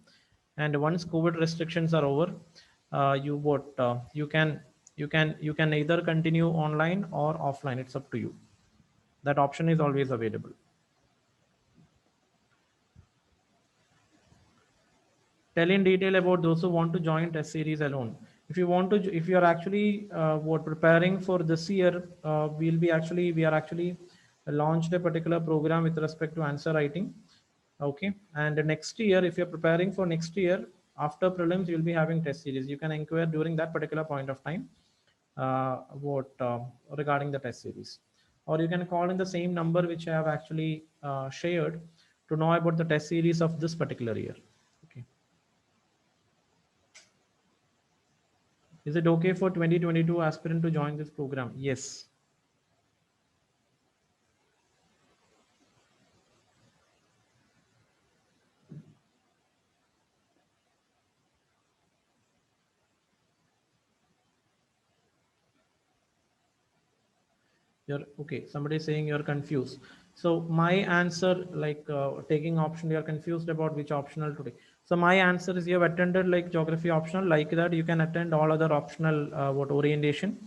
And once COVID restrictions are over, you can either continue online or offline. It's up to you. That option is always available. Tell in detail about those who want to join test series alone. If you want to, if you are actually what preparing for this year, we are actually launched a particular program with respect to answer writing. Okay, and next year, if you're preparing for next year, after prelims, you'll be having test series. You can inquire during that particular point of time what regarding the test series, or you can call in the same number which I have actually shared to know about the test series of this particular year. Okay. Is it okay for 2022 aspirant to join this program? Yes. You're okay. Somebody is saying you're confused. So my answer, like taking option, you're confused about which optional today. So my answer is you have attended like geography optional, like that you can attend all other optional what orientation.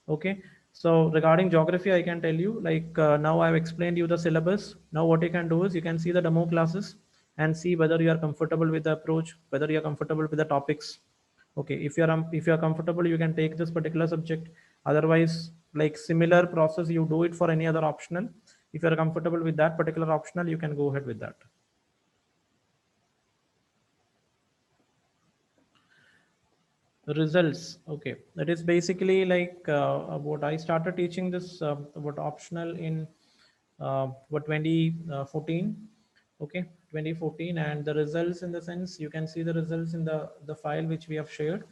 Okay. So regarding geography, I can tell you like now I've explained you the syllabus. Now what you can do is you can see the demo classes and see whether you are comfortable with the approach, whether you are comfortable with the topics. Okay, if you're comfortable, you can take this particular subject. Otherwise, like similar process, you do it for any other optional. If you're comfortable with that particular optional, you can go ahead with that. Results. Okay, that is basically like what I started teaching this what optional in what 2014. Okay, 2014, and the results in the sense you can see the results in the file which we have shared.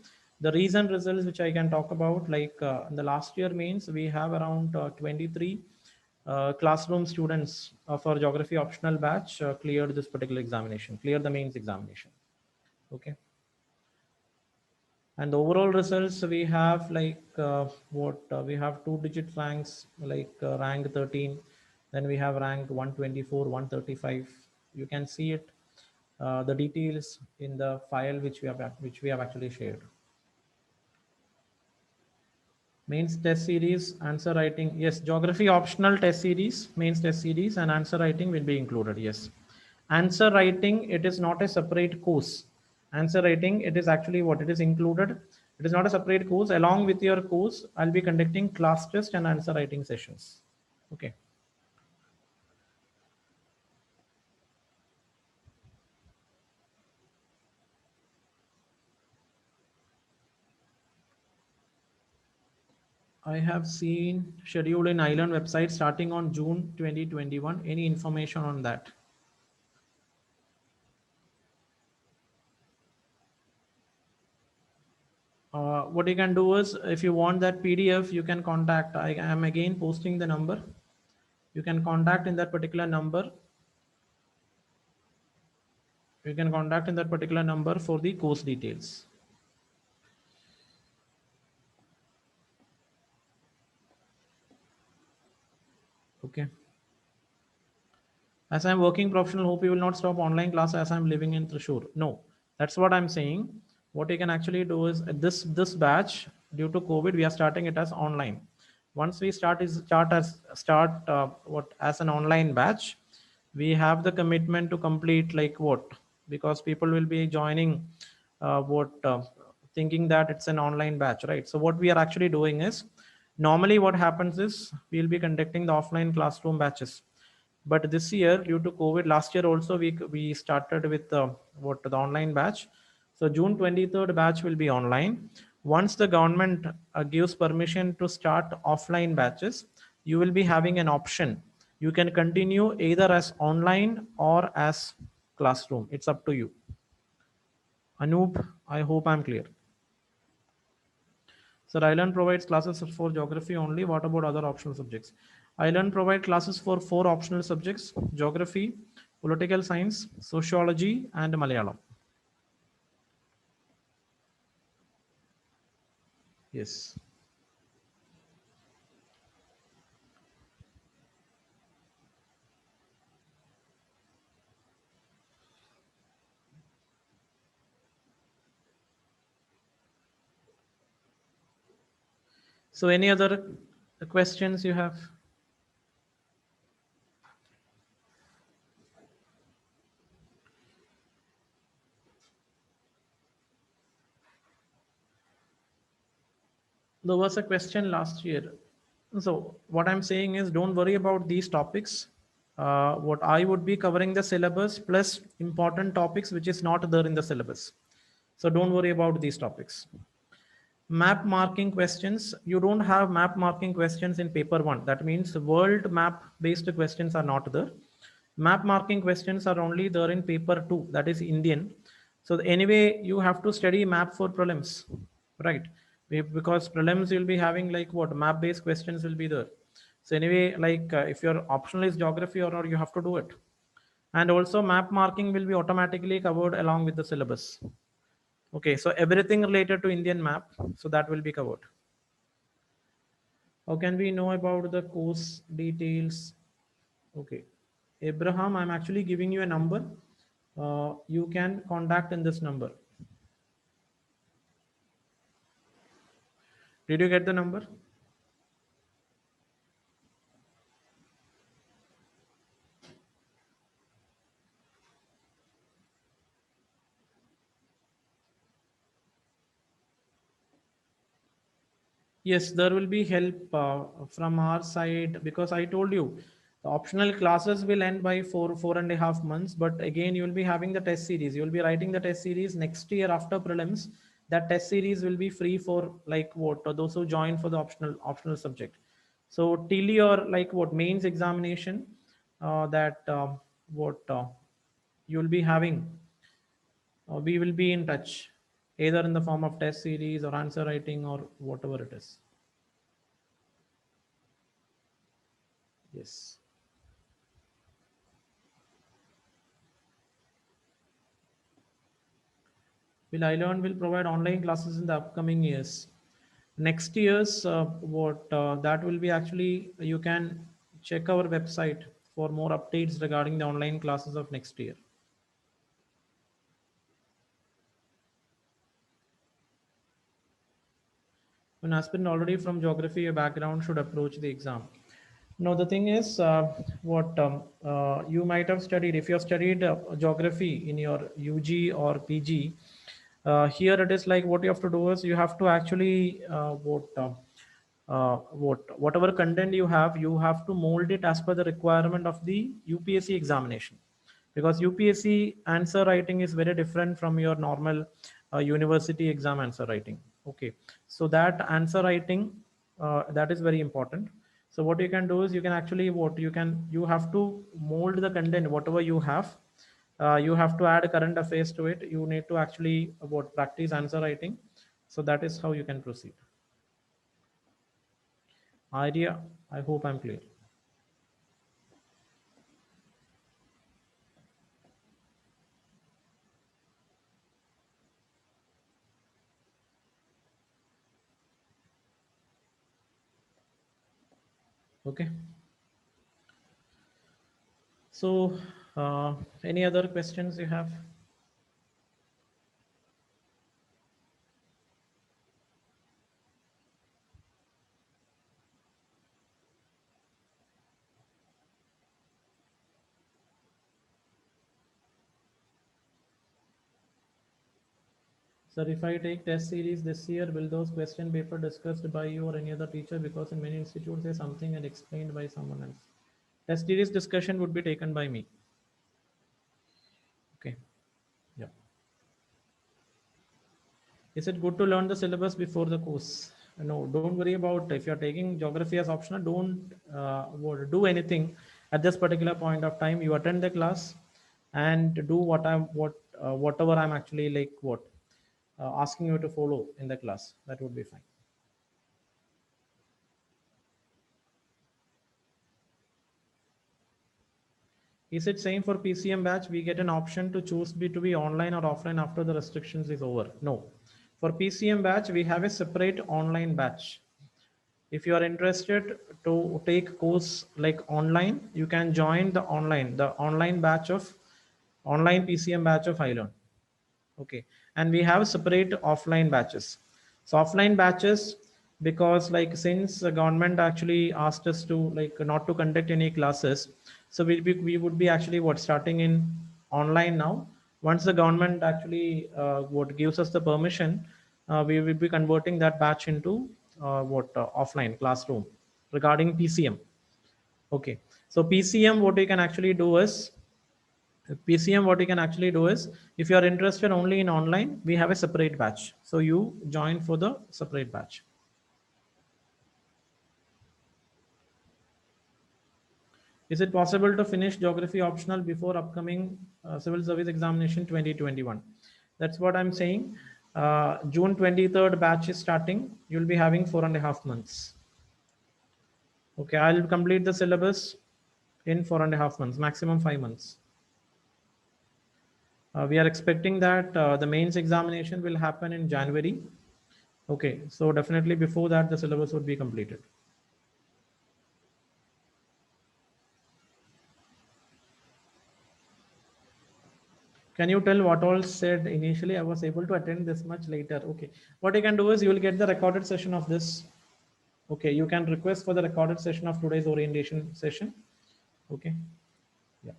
The recent results which I can talk about, like in the last year means we have around 23 classroom students of our geography optional batch cleared this particular examination, cleared the mains examination. Okay. And the overall results we have like what we have two-digit ranks like rank 13, then we have rank 124, 135. You can see it, the details in the file which we have actually shared. Mains test series, answer writing. Yes, geography optional test series, mains test series, and answer writing will be included. Yes. Answer writing, it is not a separate course. Answer writing, it is actually what it is included. It is not a separate course. Along with your course, I'll be conducting class test and answer writing sessions. Okay. I have seen schedule in Island website starting on June 2021. Any information on that? What you can do is, if you want that PDF, you can contact. I am again posting the number. You can contact in that particular number. You can contact in that particular number for the course details. Okay. As I'm working professional, hope you will not stop online class as I'm living in Thrissur. No, that's what I'm saying. What you can actually do is this batch, due to COVID, we are starting it as online. Once we start as an online batch, we have the commitment to complete like what, because people will be joining what thinking that it's an online batch, right? So what we are actually doing is, normally what happens is we'll be conducting the offline classroom batches, but this year due to COVID, last year also we started with what the online batch. So June 23rd batch will be online. Once the government gives permission to start offline batches, you will be having an option. You can continue either as online or as classroom. It's up to you. Anoop, I hope I'm clear. Sir, Island provides classes for geography only. What about other optional subjects? Island provide classes for 4 optional subjects: geography, political science, sociology, and Malayalam. Yes. So, any other questions you have? There was a question last year. So, what I'm saying is, don't worry about these topics. What I would be covering the syllabus plus important topics which is not there in the syllabus. So, don't worry about these topics. Map marking questions, you don't have map marking questions in paper 1. That means world map based questions are not there. Map marking questions are only there in paper 2, that is Indian. So anyway, you have to study map for prelims, right? Because prelims you'll be having like what, map based questions will be there. So anyway, like if your optional is geography or not, you have to do it. And also map marking will be automatically covered along with the syllabus. Okay, so everything related to Indian map, so that will be covered. How can we know about the course details? Okay, Abraham, I'm actually giving you a number. You can contact in this number. Did you get the number? Yes, there will be help from our side, because I told you the optional classes will end by 4.5 months. But again, you will be having the test series. You will be writing the test series next year after prelims. That test series will be free for like what, those who join for the optional subject. So till your like what mains examination, that what you will be having, we will be in touch, either in the form of test series or answer writing or whatever it is. Yes. Will iLearn will provide online classes in the upcoming years? Next year's what that will be actually, you can check our website for more updates regarding the online classes of next year. An aspirant already from geography background should approach the exam. No, the thing is, what you might have studied, if you have studied geography in your UG or PG, here it is like what you have to do is you have to actually whatever content you have to mold it as per the requirement of the UPSC examination, because UPSC answer writing is very different from your normal university exam answer writing. Okay, so that answer writing, that is very important. So what you can do is you can actually you have to mold the content whatever you have. You have to add current affairs to it. You need to actually practice answer writing. So that is how you can proceed. Idea, I hope I'm clear. Okay. So, any other questions you have? Sir, if I take test series this year, will those question paper discussed by you or any other teacher? Because in many institutes, say something and explained by someone else. Test series discussion would be taken by me. Okay. Yeah. Is it good to learn the syllabus before the course? No, don't worry about if you're taking geography as optional. Don't do anything at this particular point of time. You attend the class and do whatever I'm actually asking you to follow in the class. That would be fine. Is it same for PCM batch? We get an option to choose to be online or offline after the restrictions is over. No, for PCM batch, we have a separate online batch. If you are interested to take course like online, you can join the online batch of online PCM batch of iLearn. Okay, and we have separate offline batches. So offline batches, because like since the government actually asked us to like not to conduct any classes, so we would be actually starting in online now. Once the government actually what gives us the permission, we will be converting that batch into offline classroom regarding PCM. Okay, so PCM, what you can actually do is PCM, what you can actually do is, if you are interested only in online, we have a separate batch. So you join for the separate batch. Is it possible to finish geography optional before upcoming civil service examination 2021? That's what I'm saying. June 23rd batch is starting. You'll be having 4.5 months. Okay, I'll complete the syllabus in 4.5 months, maximum 5 months. We are expecting that the mains examination will happen in January. Okay, so definitely before that, the syllabus would be completed. Can you tell what all said initially? I was able to attend this much later. Okay, what you can do is you will get the recorded session of this. Okay, you can request for the recorded session of today's orientation session. Okay, yeah.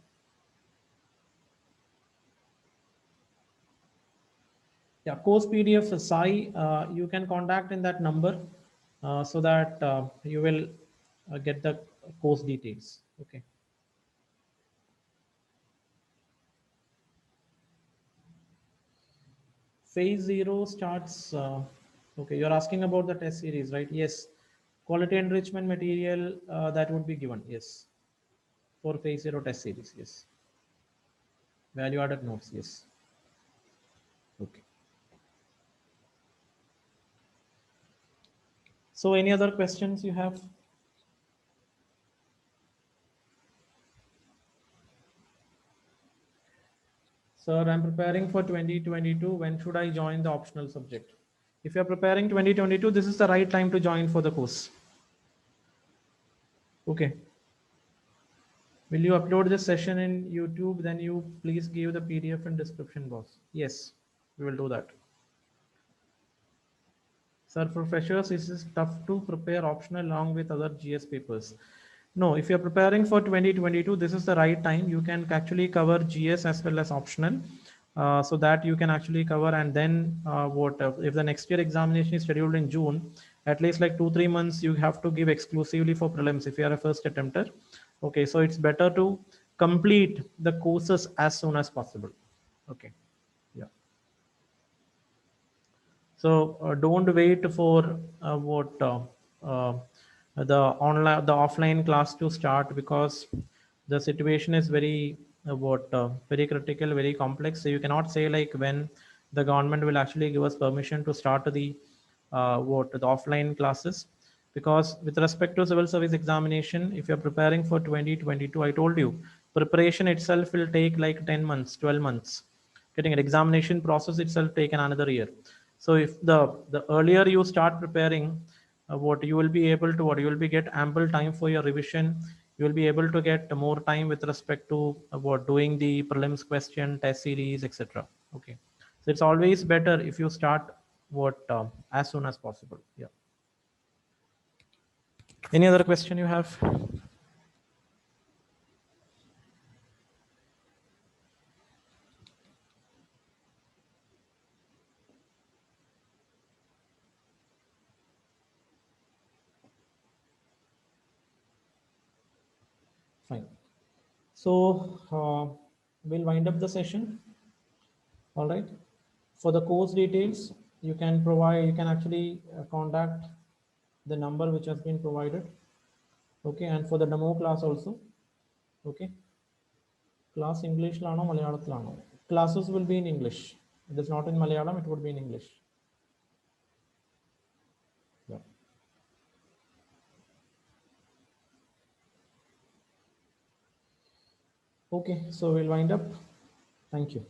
Yeah, course PDF Sai, you can contact in that number so that you will get the course details. Okay. Phase 0 starts. Okay, you're asking about the test series, right? Yes. Quality enrichment material that would be given. Yes. For phase 0 test series. Yes. Value added notes. Yes. Okay. So, any other questions you have? Sir, I'm preparing for 2022. When should I join the optional subject? If you're preparing 2022, this is the right time to join for the course. Okay. Will you upload this session in YouTube? Then you please give the PDF in description box. Yes, we will do that. Sir, for freshers, it is tough to prepare optional along with other GS papers. No, if you're preparing for 2022, this is the right time. You can actually cover GS as well as optional, so that you can actually cover. And then what if the next year examination is scheduled in June, at least like 2-3 months you have to give exclusively for prelims if you are a first attempter. Okay, so it's better to complete the courses as soon as possible. Okay, yeah. So don't wait for what the offline class to start, because the situation is very very critical, very complex. So you cannot say like when the government will actually give us permission to start the the offline classes, because with respect to civil service examination, if you're preparing for 2022, I told you preparation itself will take like 10 months, 12 months. Getting an examination process itself take another year. So if the earlier you start preparing, what you will be able to, what you will be get ample time for your revision. You will be able to get more time with respect to what doing the prelims question, test series, etc. Okay, so it's always better if you start as soon as possible. Yeah. Any other question you have? Fine. So we'll wind up the session. All right. For the course details, you can actually contact the number which has been provided. Okay. And for the demo class also. Okay. Class English lano, Malayalam. Classes will be in English. It is not in Malayalam, it would be in English. Yeah. Okay. So we'll wind up. Thank you.